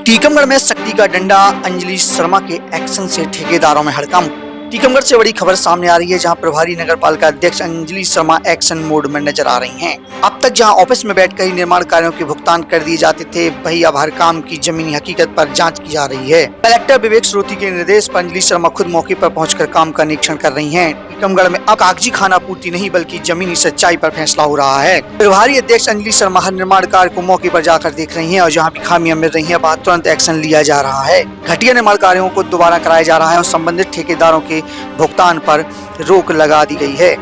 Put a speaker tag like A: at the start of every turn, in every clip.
A: टीकमगढ़ में शक्ति का डंडा, अंजलि शर्मा के एक्शन से ठेकेदारों में हड़कंप। टीकमगढ़ से बड़ी खबर सामने आ रही है, जहां प्रभारी नगर पालिका अध्यक्ष अंजलि शर्मा एक्शन मोड में नजर आ रही हैं। अब तक जहां ऑफिस में बैठकर ही निर्माण कार्यों के भुगतान कर दिए जाते थे, वही अब हर काम की जमीनी हकीकत पर जांच की जा रही है। कलेक्टर विवेक श्रोती के निर्देश पर अंजलि शर्मा खुद मौके पर पहुंचकर काम का निरीक्षण कर रही हैं। टीकमगढ़ में अब कागजी खाना पूर्ति नहीं बल्कि जमीनी सच्चाई पर फैसला हो रहा है। प्रभारी अध्यक्ष अंजलि शर्मा हर निर्माण कार्य को मौके पर जाकर देख रही हैं और जहां भी खामियां मिल रही हैं, वहां तुरंत एक्शन लिया जा रहा है। घटिया निर्माण कार्यों को दोबारा कराया जा रहा है और संबंधित ठेकेदारों के भुगतान पर रोक लगा दी गई है।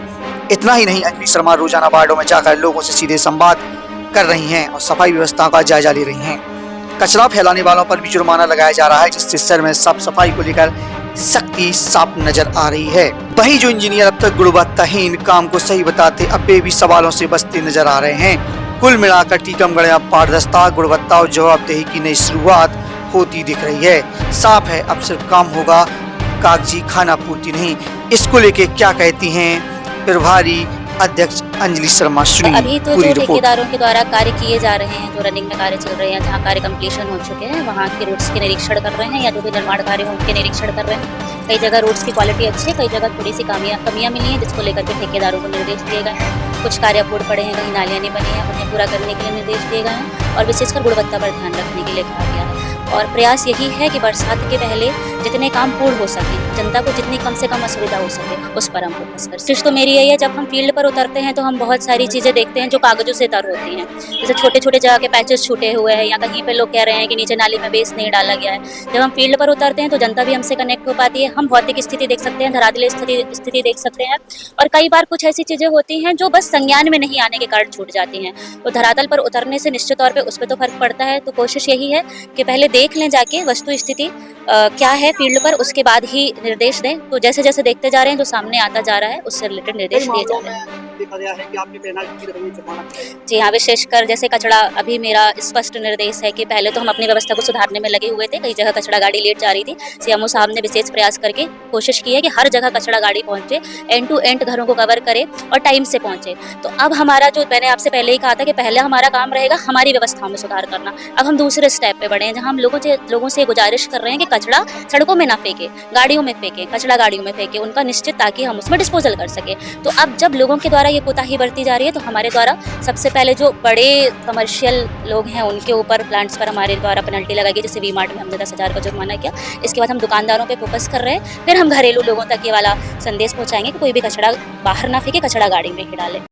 A: इतना ही नहीं, अंजलि शर्मा रोजाना वार्डों में जाकर लोगों से सीधे संवाद कर रही हैं और सफाई व्यवस्था का जायजा ले रही हैं। कचरा फैलाने वालों पर भी जुर्माना लगाया जा रहा है, जिससे शहर में साफ सफाई को लेकर सख्ती साफ नजर आ रही है। वहीं जो इंजीनियर अब तक गुणवत्ताहीन काम को सही बताते, अब वे भी सवालों से बचते नजर आ रहे हैं। कुल मिलाकर टीकमगढ़ में अब पारदर्शिता, गुणवत्ता और जवाबदेही की नई शुरुआत होती दिख रही है। साफ है, अब सिर्फ काम होगा, कागजी खाना पूर्ति नहीं। इसको लेके क्या कहती हैं प्रभारी अध्यक्ष अंजलि शर्मा?
B: अभी तो जो ठेकेदारों के द्वारा कार्य किए जा रहे हैं, जो रनिंग में कार्य चल रहे हैं, जहां कार्य कंप्लीशन हो चुके हैं, वहां के रोड्स के निरीक्षण कर रहे हैं या जो भी निर्माण कार्य हो उनके निरीक्षण कर रहे हैं। कई जगह रोड्स की क्वालिटी अच्छी है, कई जगह थोड़ी सी कमियां मिली हैं, जिसको लेकर के ठेकेदारों को निर्देश दिए गए हैं। कुछ कार्य अपूर्ण पड़े हैं, कहीं नालियां नहीं बनी हैं, उन्हें पूरा करने के लिए निर्देश दिए गए हैं और विशेषकर गुणवत्ता पर ध्यान रखने के लिए कहा गया है। और प्रयास यही है कि बरसात के पहले जितने काम पूर्ण हो सके, जनता को जितनी कम से कम असुविधा हो सके, उस पर हम फोकस करें। कोशिश तो मेरी यही है, जब हम फील्ड पर उतरते हैं तो हम बहुत सारी चीज़ें देखते हैं जो कागजों से तर होती हैं। जैसे छोटे छोटे जगह के पैचेस छूटे हुए हैं या कहीं पे लोग कह रहे हैं कि नीचे नाली में बेस नहीं डाला गया है। जब हम फील्ड पर उतरते हैं तो जनता भी हमसे कनेक्ट हो पाती है। हम भौतिक स्थिति देख सकते हैं, धरातलीय स्थिति देख सकते हैं और कई बार कुछ ऐसी चीज़ें होती हैं जो बस संज्ञान में नहीं आने के कारण छूट जाती हैं। तो धरातल पर उतरने से निश्चित तौर पर उस पर तो फर्क पड़ता है। तो कोशिश यही है कि पहले देख लें जाके वस्तु स्थिति क्या है फील्ड पर, उसके बाद ही निर्देश दें। तो जैसे जैसे देखते जा रहे हैं, जो सामने आता जा रहा है, उससे रिलेटेड निर्देश दिए जा रहे हैं।
A: देखा गया है कि आपके पेनाल्टी की रकम चुकाना चाहिए।
B: जी हाँ, विशेषकर जैसे कचरा, अभी मेरा स्पष्ट निर्देश है कि पहले तो हम अपनी व्यवस्था को सुधारने में लगे हुए थे। कई जगह कचरा गाड़ी लेट जा रही थी। सीएमओ साहब ने विशेष प्रयास करके कोशिश की है कि हर जगह कचरा गाड़ी पहुंचे, एंड टू एंड घरों को कवर करे और टाइम से पहुंचे। तो अब हमारा, जो मैंने आपसे पहले ही कहा था कि पहले हमारा काम रहेगा हमारी व्यवस्थाओं में सुधार करना, अब हम दूसरे स्टेप पे बढ़े हैं, जहाँ हम लोगों से गुजारिश कर रहे हैं कि कचरा सड़कों में ना फेंके, गाड़ियों में फेंके, कचरा गाड़ियों में फेंके उनका निश्चित, ताकि हम उसमें डिस्पोजल कर सके। तो अब जब लोगों के द्वारा ये कोताही बरती जा रही है, तो हमारे द्वारा सबसे पहले जो बड़े कमर्शियल लोग हैं उनके ऊपर, प्लांट्स पर हमारे द्वारा पेनल्टी लगाई गई। जैसे वी मार्ट में हमने 10,000 का जुर्माना किया। इसके बाद हम दुकानदारों पे फोकस कर रहे हैं। फिर हम घरेलू लोगों तक ये वाला संदेश पहुंचाएंगे कि कोई भी कचरा बाहर ना फेंके, कचरा गाड़ी में ही डाले।